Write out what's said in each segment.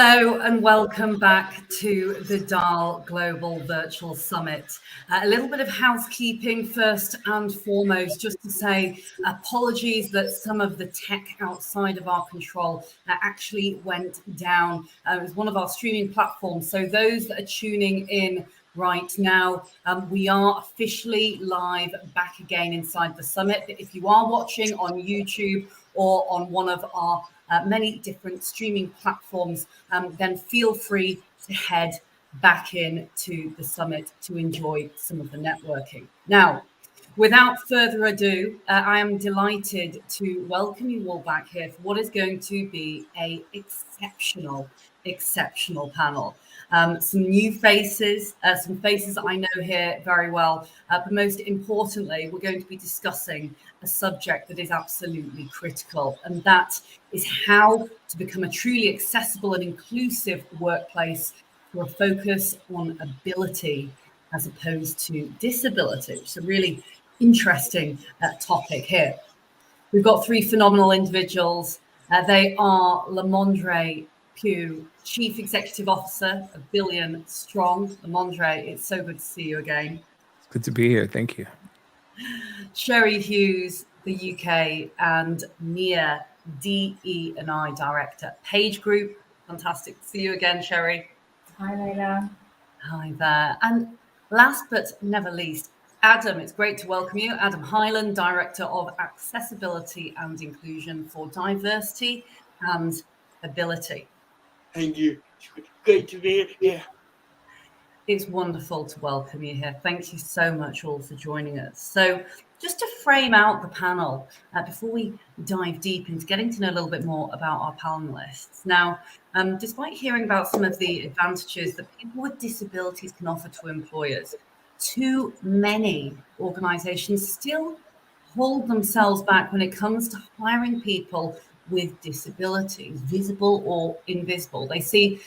Hello and welcome back to the DAL Global Virtual Summit. A little bit of housekeeping first and foremost, just to say apologies that some of the tech outside of our control actually went down. It was one of our streaming platforms. So those that are tuning in right now, we are officially live back again inside the summit. If you are watching on YouTube or on one of our many different streaming platforms, then feel free to head back in to the summit to enjoy some of the networking. Now, without further ado, I am delighted to welcome you all back here for what is going to be a exceptional panel. Some new faces, some faces I know here very well, but most importantly, we're going to be discussing a subject that is absolutely critical, and that is how to become a truly accessible and inclusive workplace through a focus on ability as opposed to disability. It's a really interesting topic here. We've got three phenomenal individuals. They are LaMondre, Pough, Chief Executive Officer of Billion Strong. LaMondre, it's so good to see you again. It's good to be here. Thank you. Sheri Hughes, the UK, and Mia, DE&I Director, PageGroup. Fantastic to see you again, Sheri. Hi, Leila. Hi there. And last but never least, Adam, it's great to welcome you. Adam Hyland, Director of Accessibility and Inclusion for Diversity and Ability. Thank you. It's great to be here. It's wonderful to welcome you here. Thank you so much all for joining us. So just to frame out the panel, before we dive deep into getting to know a little bit more about our panelists. Now, despite hearing about some of the advantages that people with disabilities can offer to employers, too many organizations still hold themselves back when it comes to hiring people with disabilities, visible or invisible. They see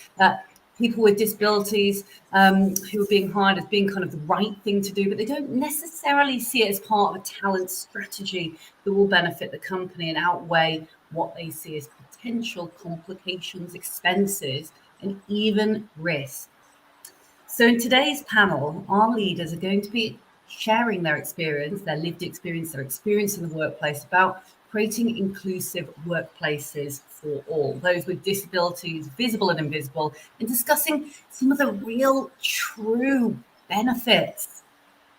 people with disabilities who are being hired as being kind of the right thing to do, but they don't necessarily see it as part of a talent strategy that will benefit the company and outweigh what they see as potential complications, expenses, and even risk. So in today's panel, our leaders are going to be sharing their experience, their lived experience, their experience in the workplace about creating inclusive workplaces for all, those with disabilities, visible and invisible, and discussing some of the real, true benefits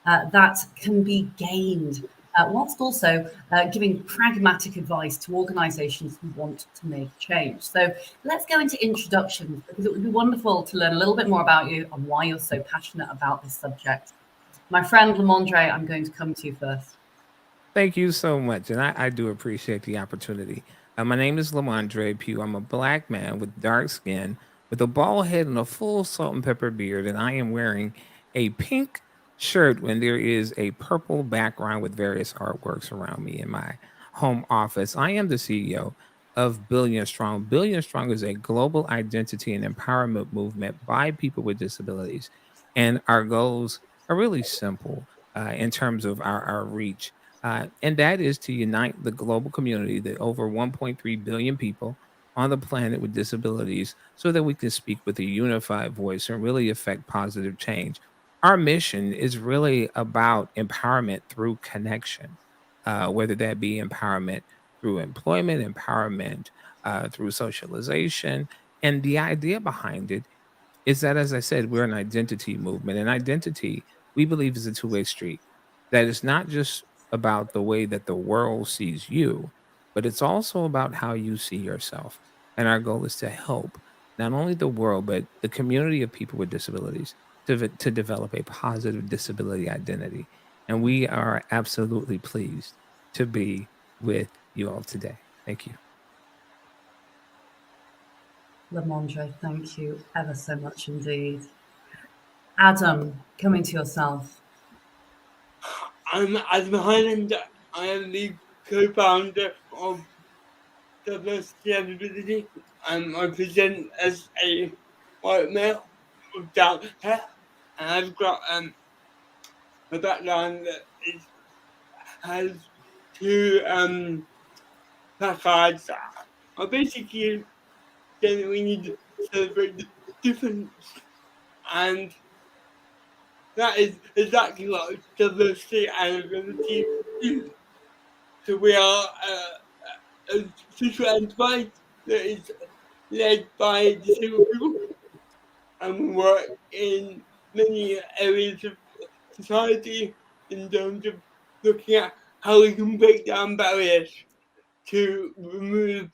that can be gained, whilst also giving pragmatic advice to organisations who want to make change. So let's go into introductions, because it would be wonderful to learn a little bit more about you and why you're so passionate about this subject. My friend LaMondre, I'm going to come to you first. Thank you so much. And I do appreciate the opportunity. My name is LaMondre Pough. I'm a Black man with dark skin, with a bald head and a full salt and pepper beard. And I am wearing a pink shirt when there is a purple background with various artworks around me in my home office. I am the CEO of Billion Strong. Billion Strong is a global identity and empowerment movement by people with disabilities. And our goals are really simple in terms of our reach. And that is to unite the global community, the over 1.3 billion people on the planet with disabilities, so that we can speak with a unified voice and really affect positive change. Our mission is really about empowerment through connection, whether that be empowerment through employment, empowerment through socialization. And the idea behind it is that, as I said, we're an identity movement, and identity, we believe, is a two-way street. That is not just about the way that the world sees you, but it's also about how you see yourself. And our goal is to help not only the world, but the community of people with disabilities to develop a positive disability identity. And we are absolutely pleased to be with you all today. Thank you. LaMondre, thank you ever so much indeed. Adam, coming to yourself. I'm Adam Hyland. I am the co-founder of Diversity and Ability. I present as a white male with dark hair, and I've got a background that has two placards. I basically saying that we need to celebrate the difference. And that is exactly what diversity and ability is. So we are a social enterprise that is led by disabled people, and we work in many areas of society in terms of looking at how we can break down barriers to remove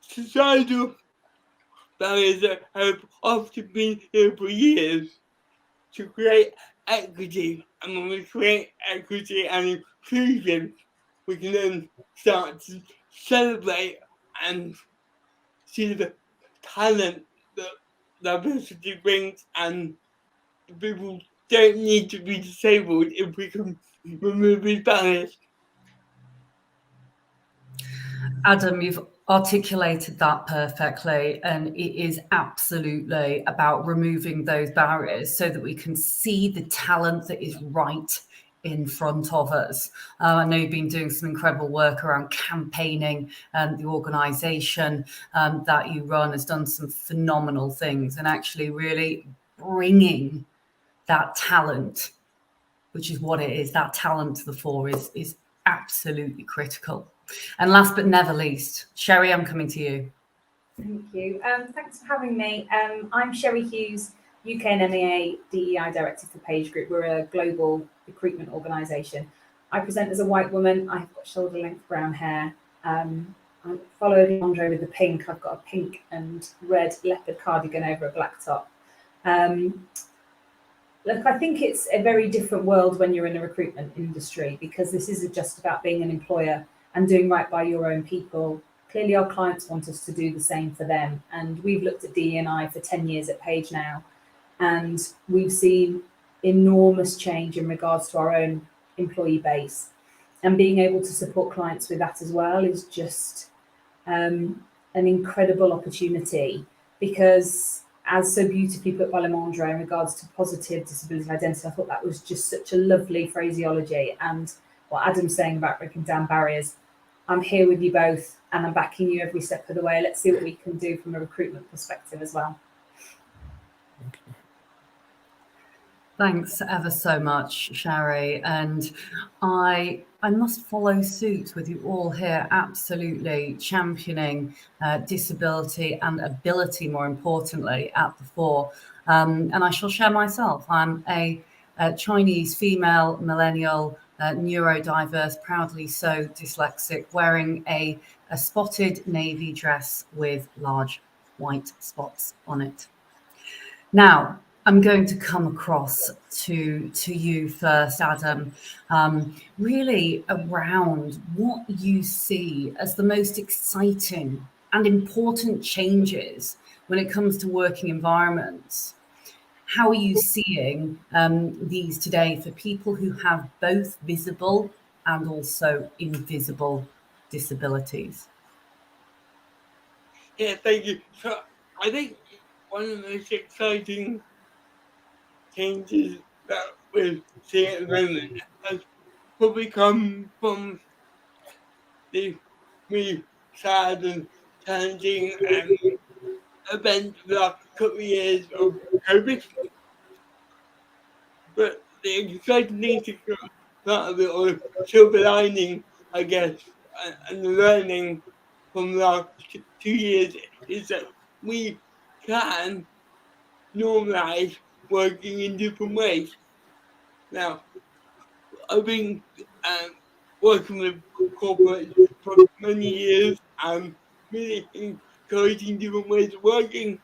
societal barriers that have often been here for years to create equity. And when we create equity and inclusion, we can then start to celebrate and see the talent that diversity brings, and people don't need to be disabled if we can remove these barriers. Adam, you've articulated that perfectly, and it is absolutely about removing those barriers so that we can see the talent that is right in front of us. I know you've been doing some incredible work around campaigning, and the organisation that you run has done some phenomenal things, and actually really bringing that talent, which is what it is, that talent to the fore is absolutely critical. And last but never least, Sheri, I'm coming to you. Thank you. Thanks for having me. I'm Sheri Hughes, UK and MEA DE&I Director for PageGroup. We're a global recruitment organisation. I present as a white woman. I've got shoulder-length brown hair. I'm followed LaMondre with the pink. I've got a pink and red leopard cardigan over a black top. Look, I think it's a very different world when you're in the recruitment industry, because this isn't just about being an employer and doing right by your own people. Clearly, our clients want us to do the same for them. And we've looked at DE&I for 10 years at Page now, and we've seen enormous change in regards to our own employee base. And being able to support clients with that as well is just an incredible opportunity, because as so beautifully put by LaMondre in regards to positive disability identity, I thought that was just such a lovely phraseology. And what Adam's saying about breaking down barriers, I'm here with you both, and I'm backing you every step of the way. Let's see what we can do from a recruitment perspective as well. Thanks ever so much, Sheri. And I must follow suit with you all here, absolutely championing disability and ability, more importantly, at the fore. And I shall share myself. I'm a Chinese female millennial, neurodiverse, proudly so dyslexic, wearing a spotted navy dress with large white spots on it. Now, I'm going to come across to you first, Adam, really around what you see as the most exciting and important changes when it comes to working environments. How are you seeing these today for people who have both visible and also invisible disabilities? Yeah, thank you. So I think one of the most exciting changes that we're seeing at the moment has probably come from the really sad and challenging events of the last couple of years of COVID. But the exciting thing to come out of it, or silver lining, I guess, and the learning from the last 2 years is that we can normalize working in different ways. Now, I've been working with corporates for many years and really encouraging different ways of working,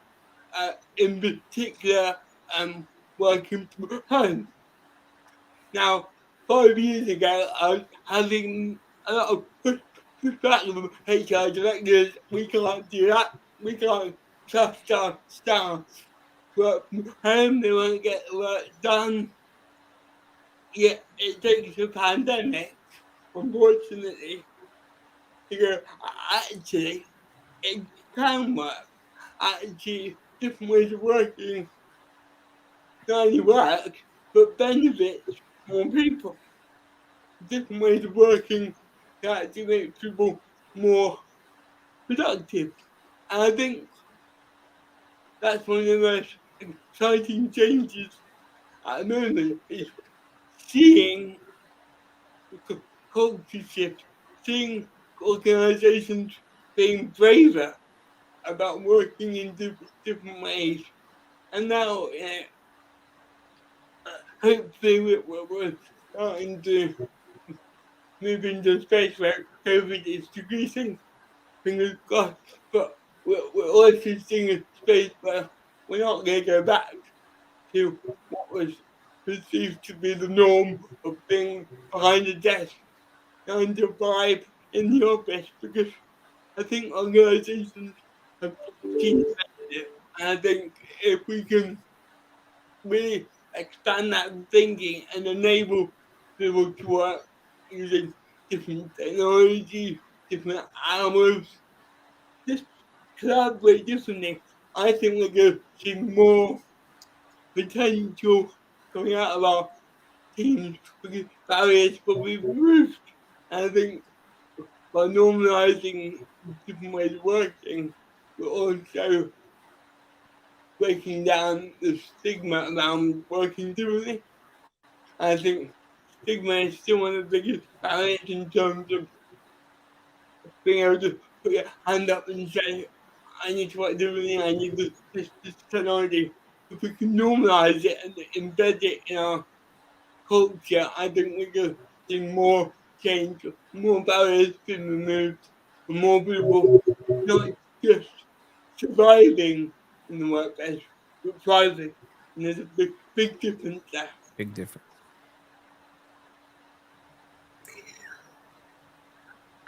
in particular, working from home. Now, 5 years ago, I was having a lot of pushback from HR directors. We can't do that. We can't trust our staff to work from home. They won't get the work done. Yet it takes a pandemic, unfortunately, to go, actually, it can work. Actually, different ways of working not only work, but benefits more people. Different ways of working that actually make people more productive. And I think that's one of the most exciting changes at the moment is seeing culture shift, seeing organisations being braver about working in different ways. And now, hopefully, we're starting to move into a space where COVID is decreasing, fingers crossed, but we're also seeing a space where we're not going to go back to what was perceived to be the norm of being behind a desk 9 to 5 in the office, because I think organizations have seen it. And I think if we can really expand that thinking and enable people to work using different technology, different hours, just collaborate differently, I think we're going to see more potential coming out of our teams because barriers will be removed. And I think by normalizing different ways of working, we're also breaking down the stigma around working differently. I think stigma is still one of the biggest barriers in terms of being able to put your hand up and say, I need to work differently, I need this technology. If we can normalize it and embed it in our culture, I think we can see more change, more barriers being removed, and more people not just surviving in the workplace, but thriving. And there's a big difference there. Big difference.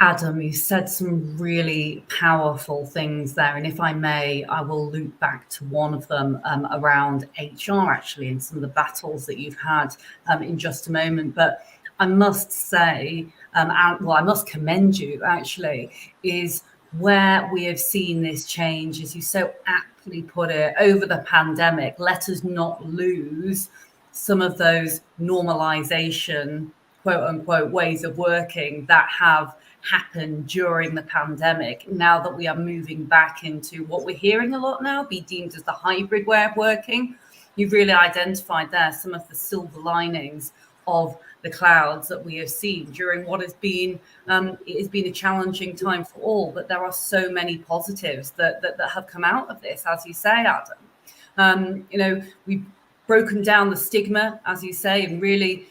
Adam, you said some really powerful things there. And if I may, I will loop back to one of them around HR, actually, and some of the battles that you've had in just a moment. But I must say, I must commend you, actually, is where we have seen this change, as you so aptly put it, over the pandemic. Let us not lose some of those normalization, quote unquote, ways of working that have happened during the pandemic. Now that we are moving back into what we're hearing a lot now, be deemed as the hybrid way of working, you've really identified there some of the silver linings of the clouds that we have seen during what has been it has been a challenging time for all, but there are so many positives that have come out of this, as you say, Adam. We've broken down the stigma, as you say, and really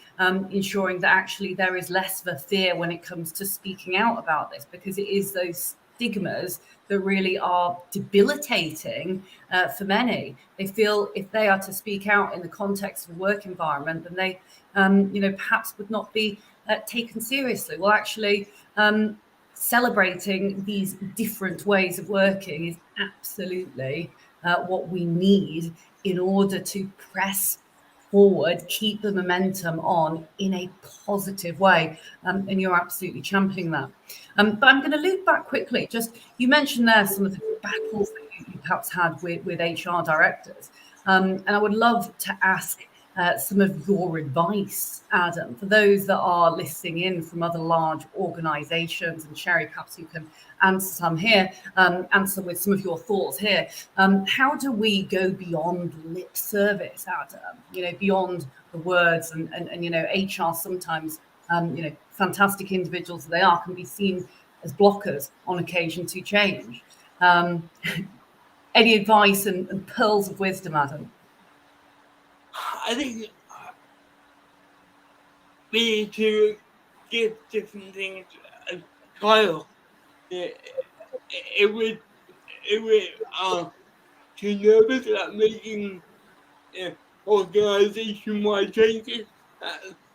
ensuring that actually there is less of a fear when it comes to speaking out about this, because it is those stigmas that really are debilitating for many. They feel if they are to speak out in the context of a work environment, then they, perhaps would not be taken seriously. Well, actually, celebrating these different ways of working is absolutely what we need in order to press forward, keep the momentum on in a positive way. And you're absolutely championing that. But I'm going to loop back quickly. Just, you mentioned there some of the battles that you perhaps had with HR directors. And I would love to ask some of your advice, Adam, for those that are listening in from other large organizations. And Sheri, perhaps you can answer some here, answer with some of your thoughts here. How do we go beyond lip service, Adam, beyond the words and HR sometimes, fantastic individuals that they are, can be seen as blockers on occasion to change. Any advice and pearls of wisdom, Adam? I think we need to give different things a trial. If we are too nervous about making organization-wide changes,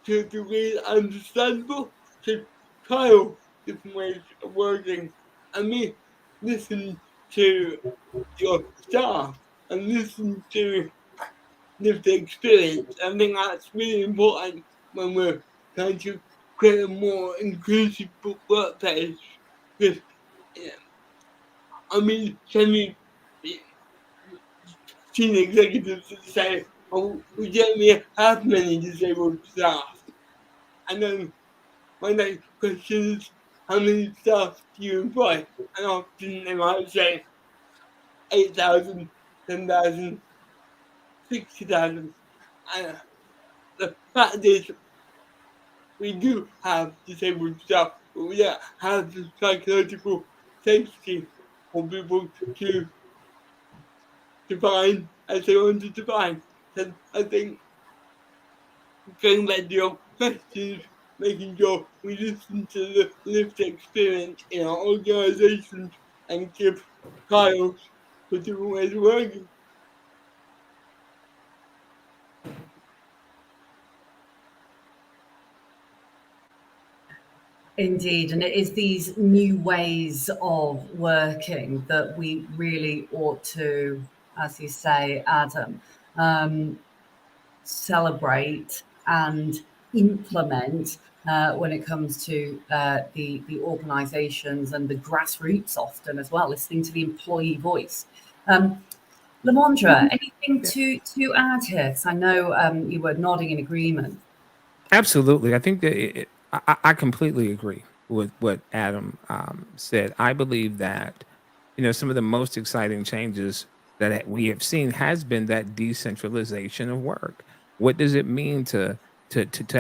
to a degree understandable, to trial different ways of working. I mean, listen to your staff and listen to lived experience. I think that's really important when we're trying to create a more inclusive workplace. Because, semi senior executives that say, "Oh, we generally have many disabled staff," and then my next question is, how many staff do you employ? And often they might say 8,000, 10,000, 60,000. And the fact is, we do have disabled staff, but we don't have the psychological safety for people to define as they want to define. So I think going back to your questions, making sure we listen to the lived experience in our organisations and give trials for different ways of working. Indeed, and it is these new ways of working that we really ought to, as you say, Adam, celebrate and implement when it comes to the organisations and the grassroots often as well, listening to the employee voice. LaMondre, anything to add here? Because I know you were nodding in agreement. Absolutely. I think that I completely agree with what Adam said. I believe that, some of the most exciting changes that we have seen has been that decentralization of work. What does it mean to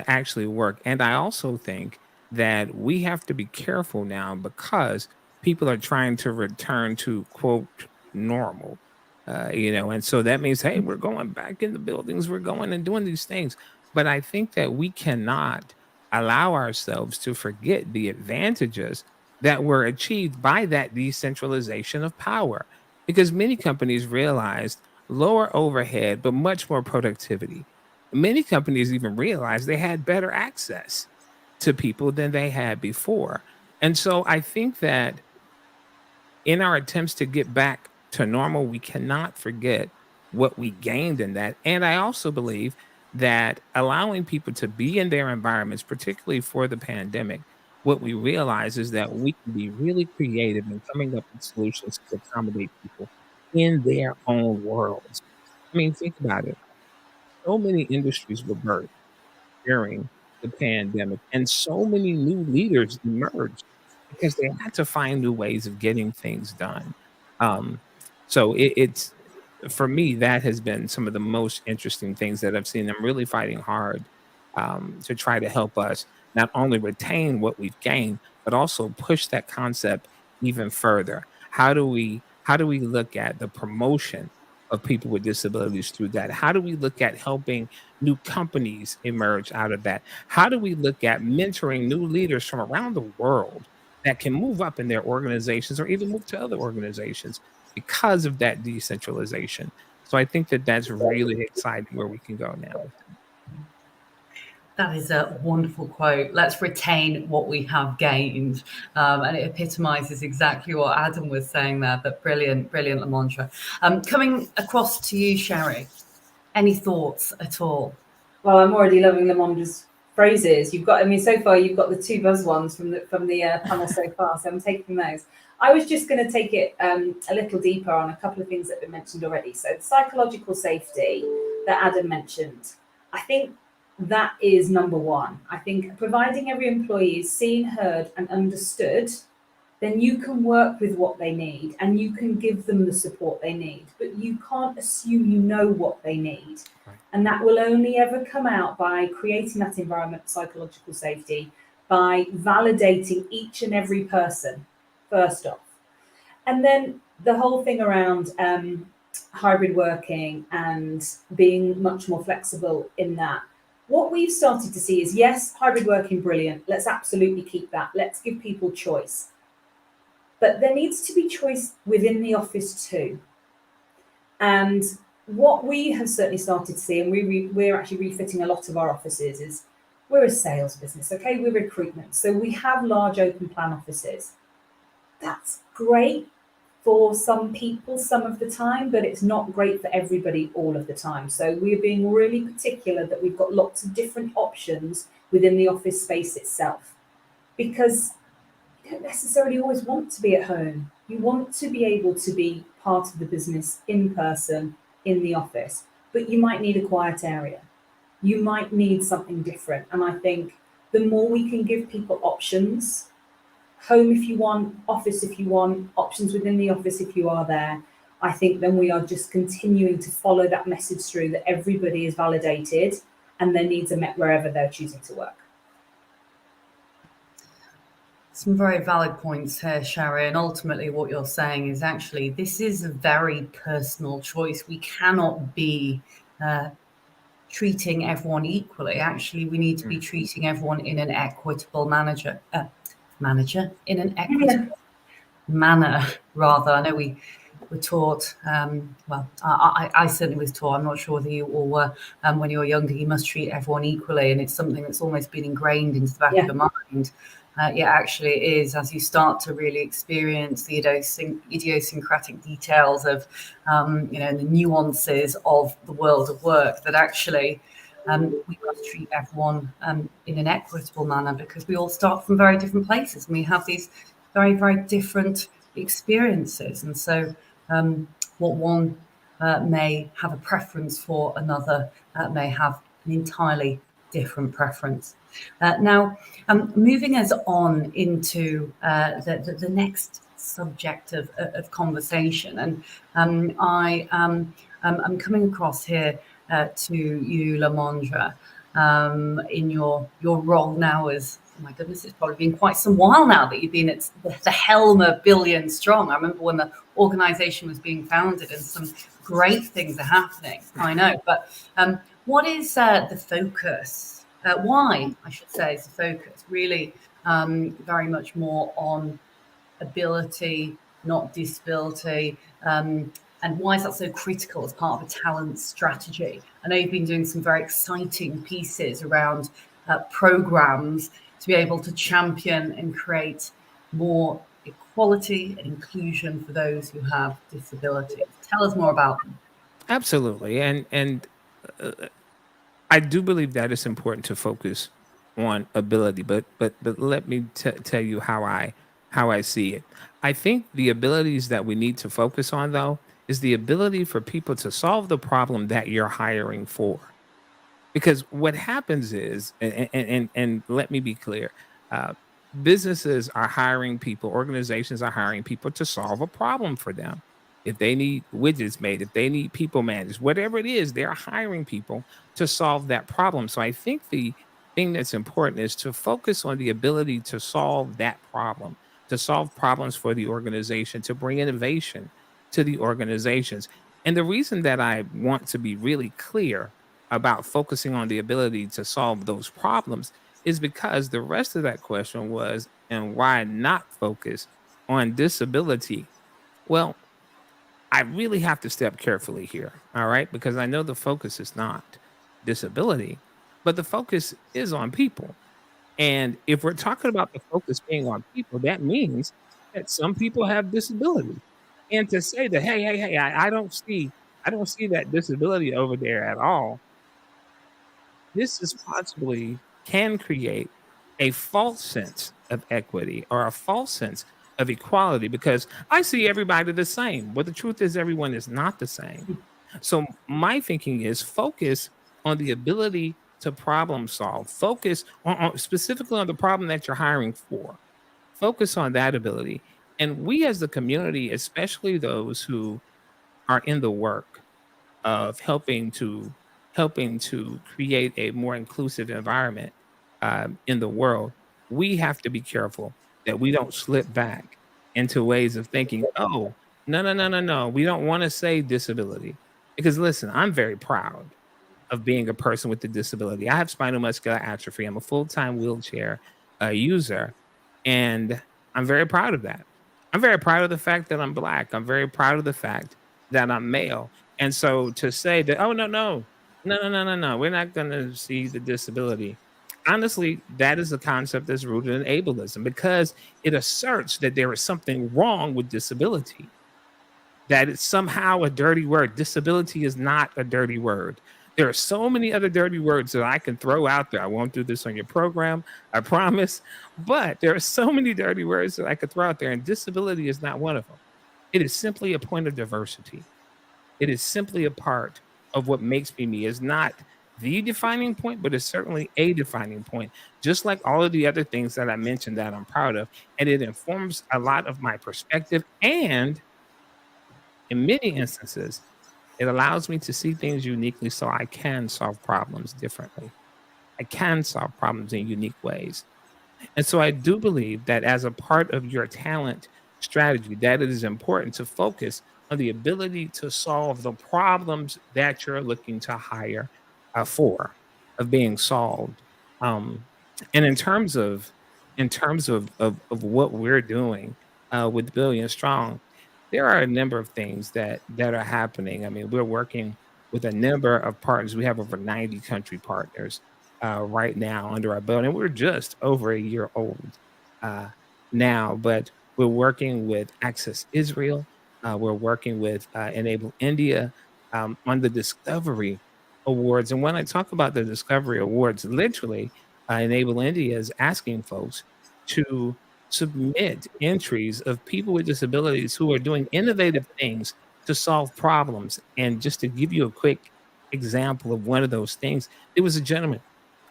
actually work? And I also think that we have to be careful now because people are trying to return to quote normal. And so that means, hey, we're going back in the buildings, we're going and doing these things. But I think that we cannot allow ourselves to forget the advantages that were achieved by that decentralization of power because many companies realized lower overhead but much more productivity. Many companies even realized they had better access to people than they had before. And so I think that in our attempts to get back to normal, we cannot forget what we gained in that. And I also believe that allowing people to be in their environments, particularly for the pandemic, what we realize is that we can be really creative in coming up with solutions to accommodate people in their own worlds. I mean, think about it. So many industries were birthed during the pandemic, and so many new leaders emerged because they had to find new ways of getting things done. Um, so it's for me that has been some of the most interesting things that I've seen. I'm really fighting hard to try to help us not only retain what we've gained, but also push that concept even further. How do we look at the promotion of people with disabilities through that? How do we look at helping new companies emerge out of that? How do we look at mentoring new leaders from around the world that can move up in their organizations or even move to other organizations because of that decentralization? So I think that that's really exciting where we can go now. That is a wonderful quote. Let's retain what we have gained. And it epitomizes exactly what Adam was saying there, but brilliant, brilliant, LaMondre. Coming across to you, Sheri, any thoughts at all? Well, I'm already loving LaMondre's phrases. So far you've got the two buzz ones from the panel so far. So I'm taking those. I was just going to take it a little deeper on a couple of things that have been mentioned already. So the psychological safety that Adam mentioned, I think that is number one. I think providing every employee is seen, heard, and understood, then you can work with what they need and you can give them the support they need. But you can't assume you know what they need. Right. And that will only ever come out by creating that environment of psychological safety, by validating each and every person, first off. And then the whole thing around hybrid working and being much more flexible in that. What we've started to see is, yes, hybrid working, brilliant. Let's absolutely keep that. Let's give people choice. But there needs to be choice within the office too. And what we have certainly started to see, and we're actually refitting a lot of our offices, is we're a sales business, okay? We're recruitment. So we have large open plan offices. That's great for some people some of the time, but it's not great for everybody all of the time. So we're being really particular that we've got lots of different options within the office space itself, because you don't necessarily always want to be at home. You want to be able to be part of the business in person in the office, but you might need a quiet area. You might need something different. And I think the more we can give people options, home if you want, office if you want, options within the office if you are there, I think then we are just continuing to follow that message through that everybody is validated and their needs are met wherever they're choosing to work. Some very valid points here, Sheri. And ultimately, what you're saying is actually this is a very personal choice. We cannot be treating everyone equally. Actually, we need to be treating everyone in an equitable manner, in an equitable manner, rather. I know we were taught, well, I certainly was taught, I'm not sure whether you all were, when you were younger, you must treat everyone equally. And it's something that's almost been ingrained into the back of your mind. Yeah, actually it is, as you start to really experience the idiosyncratic details of, the nuances of the world of work, that actually we must treat everyone in an equitable manner, because we all start from very different places and we have these very, very different experiences. And so what one may have a preference for, another may have an entirely different preference. Now, moving us on into the next subject of conversation, and I'm coming across here to you, LaMondre, in your role now as, oh my goodness, it's probably been quite some while now that you've been at the helm of Billion Strong. I remember when the organization was being founded and some great things are happening, I know. But what is the focus? Why, I should say, is the focus really very much more on ability, not disability? And why is that so critical as part of a talent strategy? I know you've been doing some very exciting pieces around programs to be able to champion and create more equality and inclusion for those who have disabilities. Tell us more about them. Absolutely. And I do believe that it's important to focus on ability, but let me tell you how I see it. I think the abilities that we need to focus on, though, is the ability for people to solve the problem that you're hiring for. Because what happens is, and let me be clear, uh, businesses are hiring people, organizations are hiring people to solve a problem for them. If they need widgets made, if they need people managed, whatever it is, they're hiring people to solve that problem. So I think the thing that's important is to focus on the ability to solve that problem, to solve problems for the organization, to bring innovation to the organizations. And the reason that I want to be really clear about focusing on the ability to solve those problems is because the rest of that question was, and why not focus on disability? Well, I really have to step carefully here, all right? Because I know the focus is not disability, but the focus is on people. And if we're talking about the focus being on people, that means that some people have disabilities. And to say that, hey, I don't see that disability over there at all, this is possibly can create a false sense of equity or a false sense of equality, because I see everybody the same. But the truth is, everyone is not the same. So, my thinking is focus on the ability to problem solve, focus on specifically on the problem that you're hiring for, focus on that ability. And we as the community, especially those who are in the work of helping to create a more inclusive environment in the world, we have to be careful that we don't slip back into ways of thinking, oh, no. We don't want to say disability. Because listen, I'm very proud of being a person with a disability. I have spinal muscular atrophy. I'm a full-time wheelchair user, and I'm very proud of that. I'm very proud of the fact that I'm black. I'm very proud of the fact that I'm male. And so to say that, oh no, we're not going to see the disability. Honestly, that is a concept that's rooted in ableism, because it asserts that there is something wrong with disability, that it's somehow a dirty word. Disability is not a dirty word. There are so many other dirty words that I can throw out there. I won't do this on your program, I promise. But there are so many dirty words that I could throw out there, and disability is not one of them. It is simply a point of diversity. It is simply a part of what makes me me. It's not the defining point, but it's certainly a defining point, just like all of the other things that I mentioned that I'm proud of. And it informs a lot of my perspective. And in many instances, it allows me to see things uniquely so I can solve problems differently. I can solve problems in unique ways. And so I do believe that as a part of your talent strategy, that it is important to focus on the ability to solve the problems that you're looking to hire for, of being solved. Um, and in terms of what we're doing with Billion Strong, there are a number of things that are happening. I mean, we're working with a number of partners. We have over 90 country partners right now under our belt, and we're just over a year old uh, now. But we're working with Access Israel. We're working with Enable India on the Discovery Awards. And when I talk about the Discovery Awards, literally, Enable India is asking folks to submit entries of people with disabilities who are doing innovative things to solve problems. And just to give you a quick example of one of those things, there was a gentleman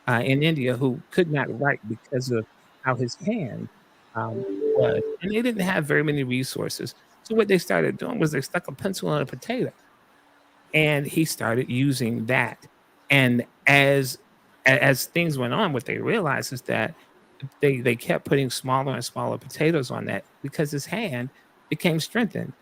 in India who could not write because of how his hand was, and they didn't have very many resources. So what they started doing was they stuck a pencil in a potato, and he started using that. And as things went on, what they realized is that they kept putting smaller and smaller potatoes on that because his hand became strengthened.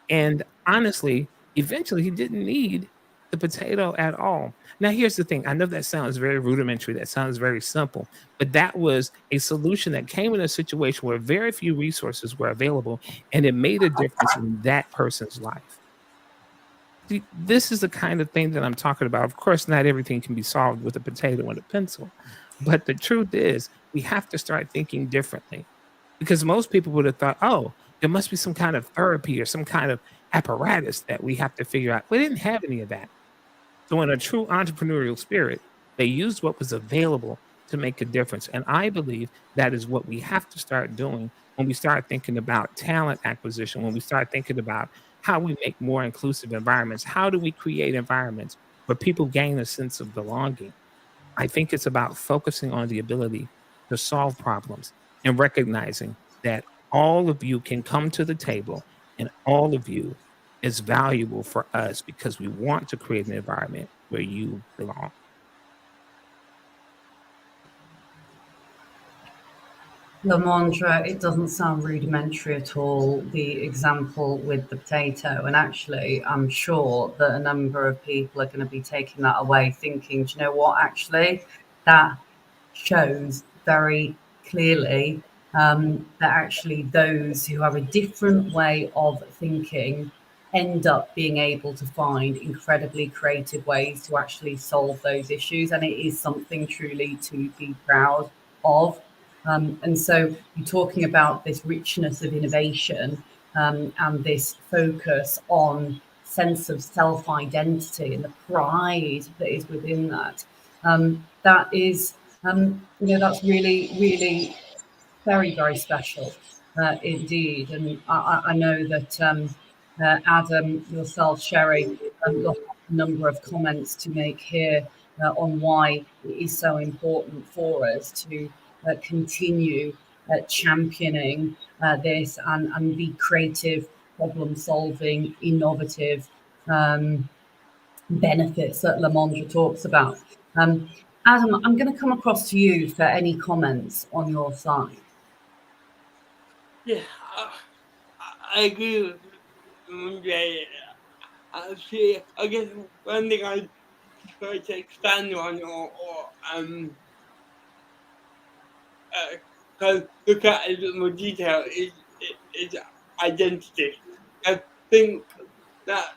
And honestly, eventually he didn't need the potato at all. Now, here's the thing. I know that sounds very rudimentary. That sounds very simple, but that was a solution that came in a situation where very few resources were available, and it made a difference in that person's life. See, this is the kind of thing that I'm talking about. Of course, not everything can be solved with a potato and a pencil, but the truth is, we have to start thinking differently because most people would have thought, oh, there must be some kind of therapy or some kind of apparatus that we have to figure out. We didn't have any of that. So, in a true entrepreneurial spirit, they used what was available to make a difference. And I believe that is what we have to start doing when we start thinking about talent acquisition, when we start thinking about how we make more inclusive environments. How do we create environments where people gain a sense of belonging? I think it's about focusing on the ability to solve problems and recognizing that all of you can come to the table and all of you is valuable for us because we want to create an environment where you belong. LaMondre, it doesn't sound rudimentary at all, the example with the potato. And actually, I'm sure that a number of people are going to be taking that away thinking, do you know what, actually, that shows very clearly that actually those who have a different way of thinking end up being able to find incredibly creative ways to actually solve those issues. And it is something truly to be proud of. And so you're talking about this richness of innovation and this focus on sense of self-identity and the pride that is within that. That is, that's really, really very, very special indeed. And I know that Adam, yourself, Sheri, you'll have a number of comments to make here on why it is so important for us to continue championing this and be creative, problem solving, innovative benefits that LaMondre talks about. Adam, I'm going to come across to you for any comments on your side. Yeah, I agree with Andre. I guess one thing I try to expand on or kind of look at in a bit more detail is identity. I think that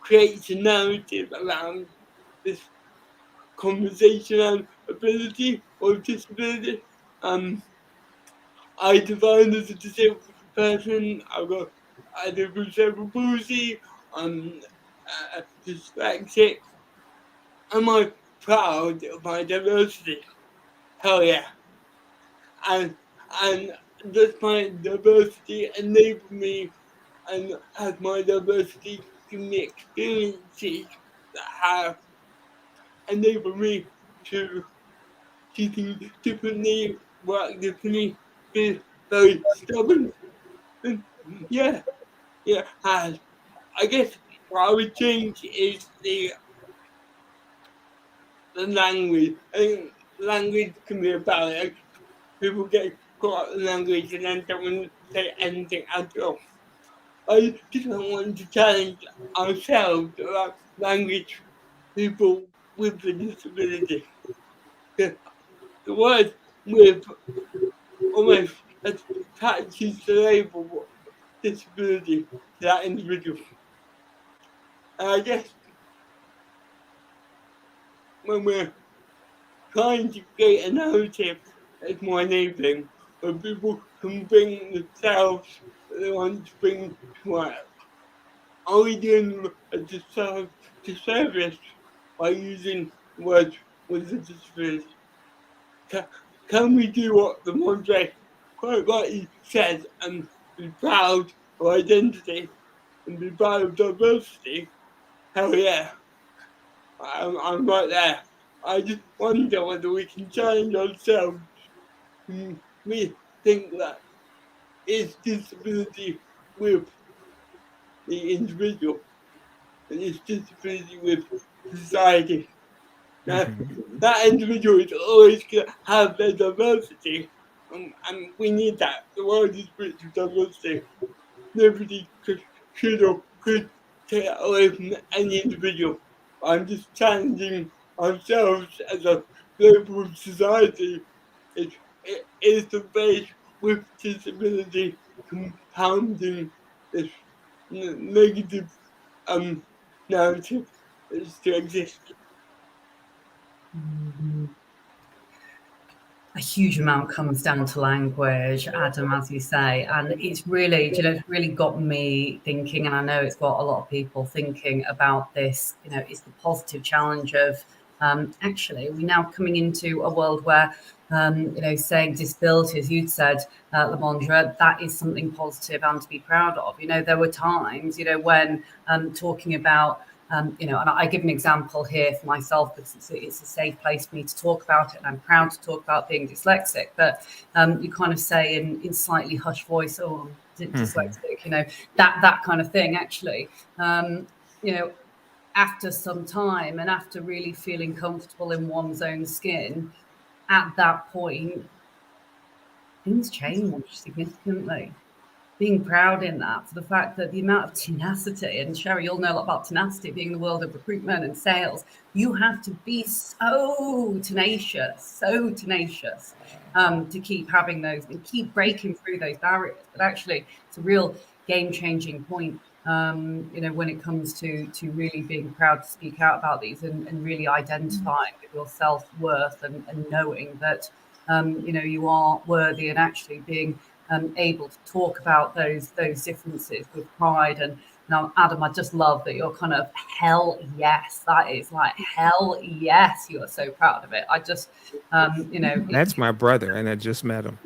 creates a narrative around this conversation on ability or disability. I define as a disabled person. I've got either cerebral palsy, I'm dyslexic. Am I proud of my diversity? Hell yeah. And and does my diversity enable me and has my diversity given me experiences that have enable me to think differently, work differently, be very stubborn. And yeah, and I guess what I would change is the language. I think language can be a barrier. People get caught up in language and then don't want to say anything at all. I just want to challenge ourselves about language people with a disability. The word with almost attaches the label disability to that individual. And I guess when we're trying to create a narrative that's more enabling, where people can bring themselves that they want to bring to work, are we doing a disservice by using words with a disability? Can we do what LaMondre quite rightly says and be proud of identity and be proud of diversity? Hell yeah, I'm right there. I just wonder whether we can challenge ourselves. We think that it's disability with the individual and it's disability with society. Now, that individual is always going to have their diversity, and we need that. The world is rich with diversity. Nobody should or could take that away from any individual. I'm just challenging ourselves as a global society. It is the base with disability compounding this negative narrative that still exists. A huge amount comes down to language, Adam, as you say, and it's really, it's really got me thinking, and I know it's got a lot of people thinking about this. It's the positive challenge of actually we're now coming into a world where saying disability, as you'd said, LaMondre, that is something positive and to be proud of. There were times, when talking about and I give an example here for myself because it's a safe place for me to talk about it, and I'm proud to talk about being dyslexic. But you kind of say in slightly hushed voice, "Oh, I'm dyslexic," that kind of thing. Actually, after some time and after really feeling comfortable in one's own skin, at that point, things change significantly. Being proud in that, for the fact that the amount of tenacity, and Sheri, you'll know a lot about tenacity being in the world of recruitment and sales, you have to be so tenacious to keep having those and keep breaking through those barriers. But actually, it's a real game-changing point, when it comes to really being proud to speak out about these and really identifying with your self-worth and knowing that, you are worthy and actually being able to talk about those differences with pride. And now, Adam, I just love that you're kind of hell yes. That is like hell yes. You are so proud of it. I just, That's my brother, and I just met him.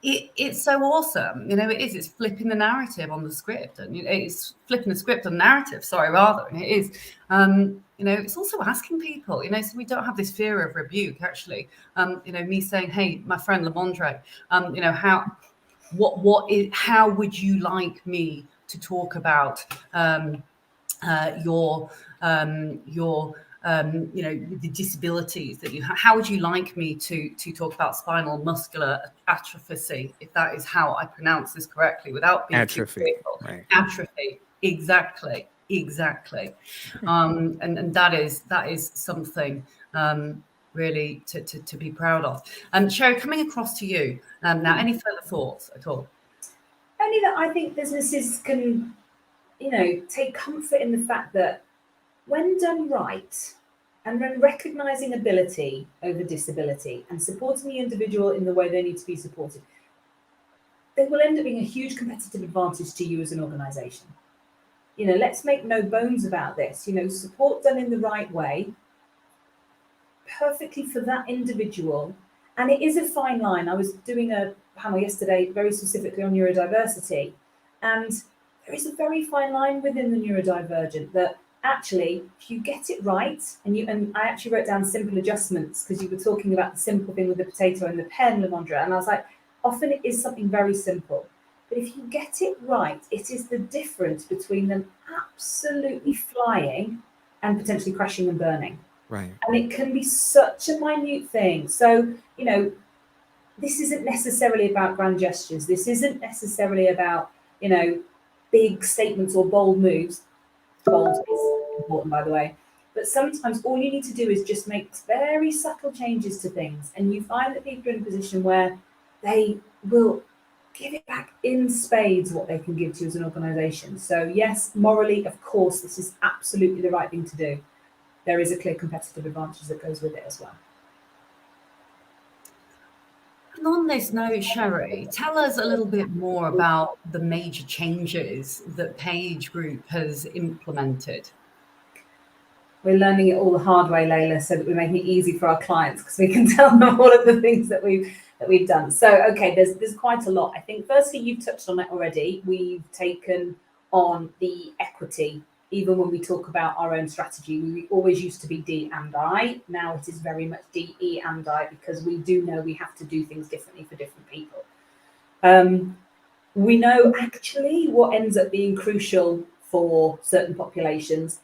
It's so awesome. It is. It's flipping the narrative on the script, and it's flipping the script on narrative. Sorry, rather, and it is. It's also asking people. So we don't have this fear of rebuke. Actually, me saying, "Hey, my friend LaMondre, how would you like me to talk about your the disabilities that you have? How would you like me to talk about spinal muscular atrophy, if that is how I pronounce this correctly, without being Atrophy, too critical? right. Atrophy, exactly. And that is something really to be proud of. Sheri, coming across to you now, any further thoughts at all? Only that I think businesses can, take comfort in the fact that when done right, and when recognising ability over disability and supporting the individual in the way they need to be supported, they will end up being a huge competitive advantage to you as an organisation. Let's make no bones about this. Support done in the right way, perfectly for that individual. And it is a fine line. I was doing a panel yesterday very specifically on neurodiversity, and there is a very fine line within the neurodivergent that actually, if you get it right, and I actually wrote down simple adjustments because you were talking about the simple thing with the potato and the pen, LaMondre, and I was like, often it is something very simple. But if you get it right, it is the difference between them absolutely flying and potentially crashing and burning. Right. And it can be such a minute thing. So, you know, this isn't necessarily about grand gestures. This isn't necessarily about, you know, big statements or bold moves. Bold is important, by the way. But sometimes all you need to do is just make very subtle changes to things. And you find that people are in a position where they will give it back in spades what they can give to you as an organisation. So yes, morally, of course, this is absolutely the right thing to do. There is a clear competitive advantage that goes with it as well. And on this note, Sheri, tell us a little bit more about the major changes that PageGroup has implemented. We're learning it all the hard way, Leila, so that we're making it easy for our clients because we can tell them all of the things that we've done. So, okay, there's quite a lot. I think firstly, you've touched on it already. We've taken on the equity. Even when we talk about our own strategy, we always used to be D&I. Now it is very much DE&I because we do know we have to do things differently for different people. We know actually what ends up being crucial for certain populations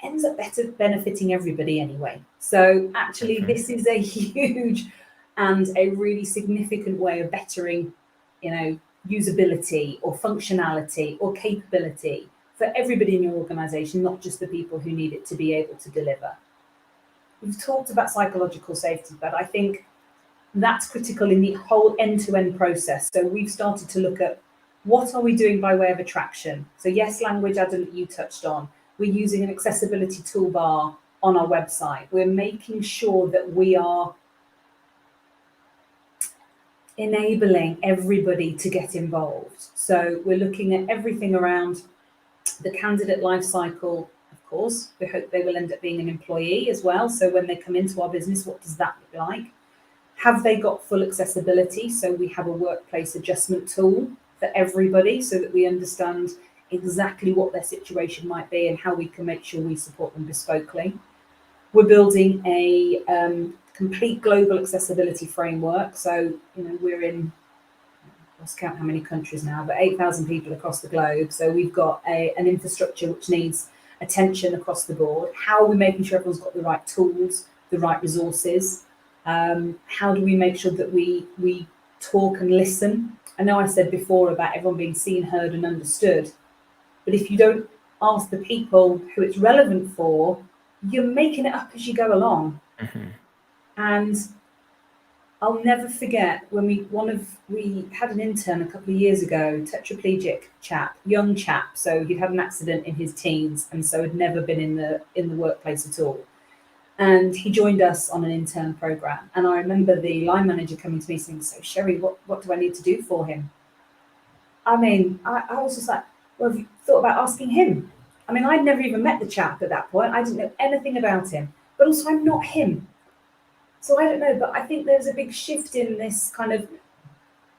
ends up better benefiting everybody anyway. So actually, this is a huge and a really significant way of bettering, you know, usability or functionality or capability for everybody in your organization, not just the people who need it to be able to deliver. We've talked about psychological safety, but I think that's critical in the whole end-to-end process. So we've started to look at what are we doing by way of attraction. So yes, language, Adam, that you touched on. We're using an accessibility toolbar on our website. We're making sure that we are enabling everybody to get involved. So we're looking at everything around the candidate life cycle. Of course, we hope they will end up being an employee as well. So when they come into our business, what does that look like? Have they got full accessibility? So we have a workplace adjustment tool for everybody so that we understand exactly what their situation might be and how we can make sure we support them bespokely. We're building a complete global accessibility framework. So, you know, we're in, I lost count how many countries now, but 8,000 people across the globe. So we've got an infrastructure which needs attention across the board. How are we making sure everyone's got the right tools, the right resources? How do we make sure that we talk and listen? I know I said before about everyone being seen, heard and understood. But if you don't ask the people who it's relevant for, you're making it up as you go along. And I'll never forget when we had an intern a couple of years ago, tetraplegic chap, young chap. So he'd had an accident in his teens and so had never been in the workplace at all. And he joined us on an intern program. And I remember the line manager coming to me saying, "So Sheri, what do I need to do for him?" I mean, I was just like, well, have you thought about asking him? I mean, I'd never even met the chap at that point. I didn't know anything about him, but also I'm not him. So I don't know, but I think there's a big shift in this kind of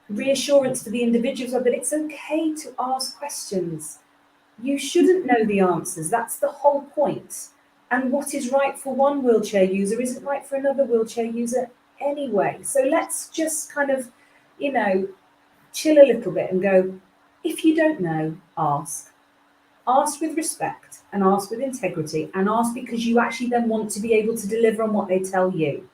reassurance for the individuals that it's okay to ask questions. You shouldn't know the answers. That's the whole point. And what is right for one wheelchair user isn't right for another wheelchair user anyway. So let's just kind of, you know, chill a little bit and go, if you don't know, ask. Ask with respect and ask with integrity and ask because you actually then want to be able to deliver on what they tell you.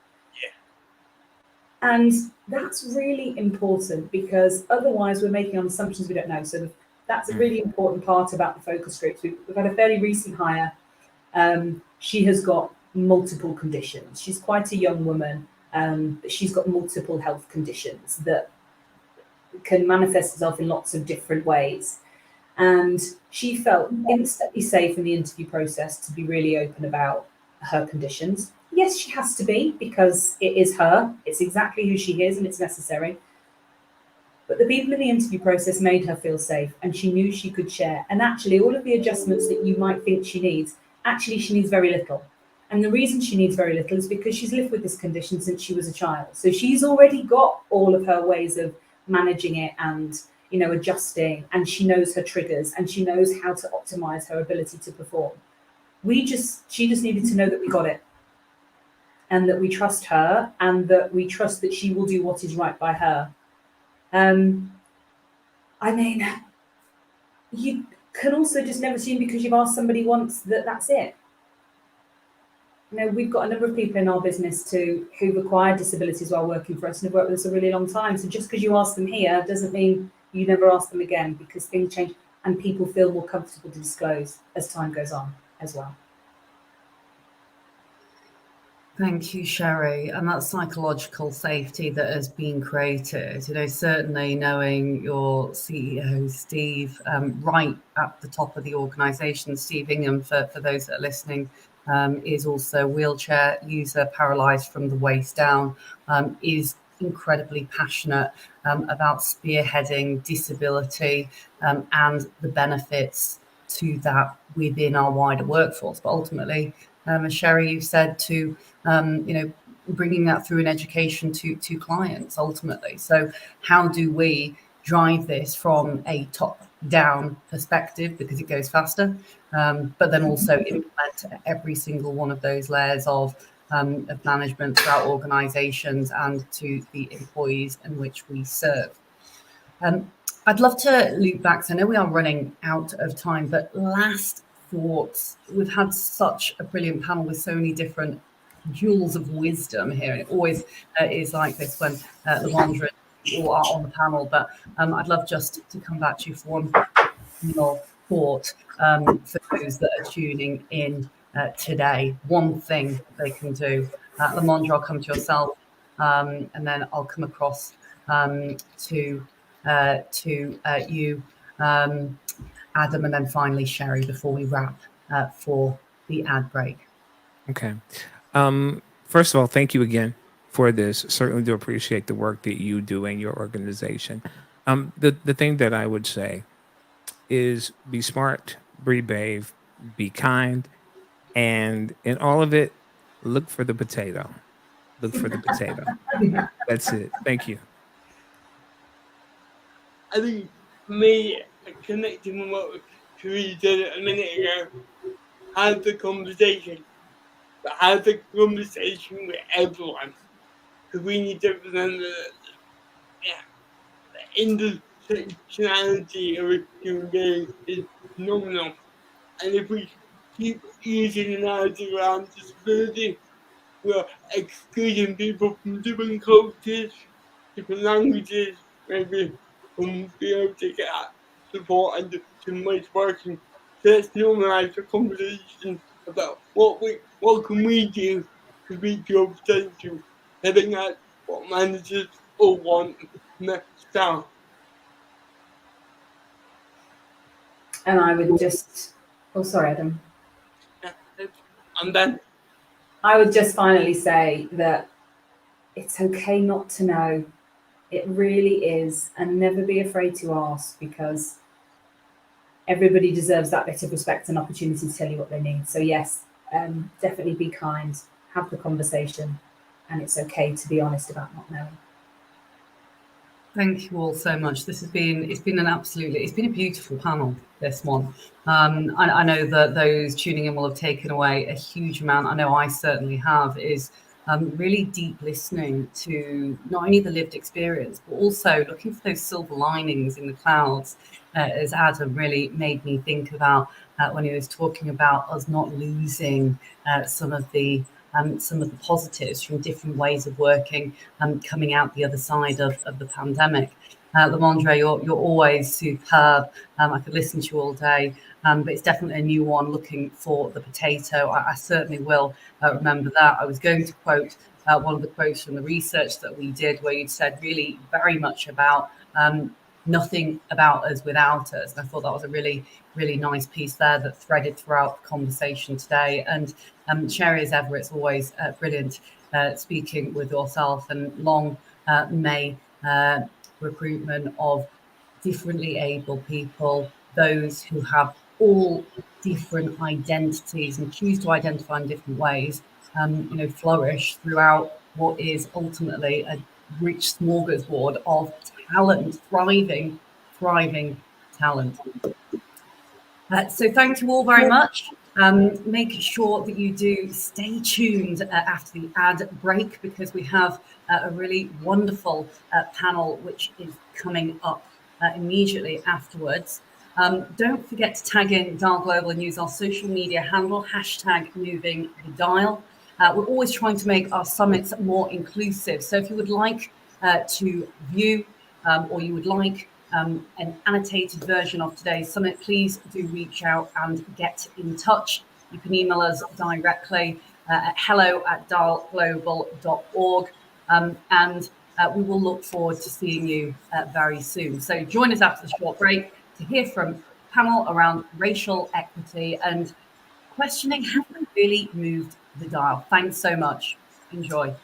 And that's really important because otherwise we're making on assumptions we don't know. So that's a really important part about the focus groups. We've had a fairly recent hire. She has got multiple conditions. She's quite a young woman, but she's got multiple health conditions that can manifest itself in lots of different ways. And she felt instantly safe in the interview process to be really open about her conditions. Yes, she has to be because it is her. It's exactly who she is and it's necessary. But the people in the interview process made her feel safe and she knew she could share. And actually, all of the adjustments that you might think she needs, actually, she needs very little. And the reason she needs very little is because she's lived with this condition since she was a child. So she's already got all of her ways of managing it and, adjusting, and she knows her triggers and she knows how to optimize her ability to perform. She just needed to know that we got it, and that we trust her, and that we trust that she will do what is right by her. I mean, you can also just never assume because you've asked somebody once that that's it. We've got a number of people in our business who've acquired disabilities while working for us and have worked with us a really long time. So just because you ask them here doesn't mean you never ask them again, because things change and people feel more comfortable to disclose as time goes on as well. Thank you, Sheri. And that psychological safety that has been created, certainly knowing your CEO, Steve, right at the top of the organisation, Steve Ingham, for those that are listening, is also wheelchair user, paralysed from the waist down, is incredibly passionate about spearheading disability and the benefits to that within our wider workforce. But ultimately, as Sheri, you said, to bringing that through an education to clients ultimately. So how do we drive this from a top-down perspective, because it goes faster, but then also implement every single one of those layers of management throughout organisations and to the employees in which we serve. I'd love to loop back, so I know we are running out of time, but last thoughts. We've had such a brilliant panel with so many different jewels of wisdom here, and it always is like this when LaMondre all are on the panel. But I'd love just to come back to you for one final thought for those that are tuning in today. One thing they can do. LaMondre, I'll come to yourself, and then I'll come across to you, Adam, and then finally Sheri before we wrap for the ad break. Okay. First of all, thank you again for this. Certainly do appreciate the work that you do in your organization. The thing that I would say is be smart, be brave, be kind, and in all of it, look for the potato. Look for the potato. That's it. Thank you. I think for me, connecting with what Sheri said a minute ago, have the conversation, but have the conversation with everyone, because we need to remember that the intersectionality of a human being is phenomenal, and if we keep using analogy around disability, we're excluding people from different cultures, different languages, maybe from being able to get support and different ways of working. So let's normalise the conversation about what can we do to reach your potential. I think that's what managers all want from their staff. And I would just, sorry, Adam. And then I would just finally say that it's okay not to know. It really is, and never be afraid to ask, because everybody deserves that bit of respect and opportunity to tell you what they need. So yes, definitely be kind, have the conversation, and it's okay to be honest about not knowing. Thank you all so much. It's been a beautiful panel, this one. I know that those tuning in will have taken away a huge amount. I know I certainly have, is really deep listening to not only the lived experience, but also looking for those silver linings in the clouds, as Adam really made me think about when he was talking about us not losing some of the positives from different ways of working coming out the other side of the pandemic. LaMondre, you're always superb. I could listen to you all day, but it's definitely a new one, looking for the potato. I certainly will remember that. I was going to quote one of the quotes from the research that we did, where you'd said really very much about nothing about us without us. And I thought that was a really, really nice piece there that threaded throughout the conversation today. And Sheri, as ever, it's always brilliant speaking with yourself, and long may recruitment of differently able people, those who have all different identities and choose to identify in different ways, flourish throughout what is ultimately a rich smorgasbord of talent thriving thriving talent. So thank you all very much. Make sure that you do stay tuned after the ad break, because we have a really wonderful panel which is coming up immediately afterwards. Don't forget to tag in Dial Global and use our social media handle, #movingthedial. We're always trying to make our summits more inclusive. So if you would like to view or you would like an annotated version of today's summit, please do reach out and get in touch. You can email us directly at hello@dialglobal.org, and we will look forward to seeing you very soon. So join us after the short break to hear from a panel around racial equity and questioning, have we really moved the dial? Thanks so much. Enjoy.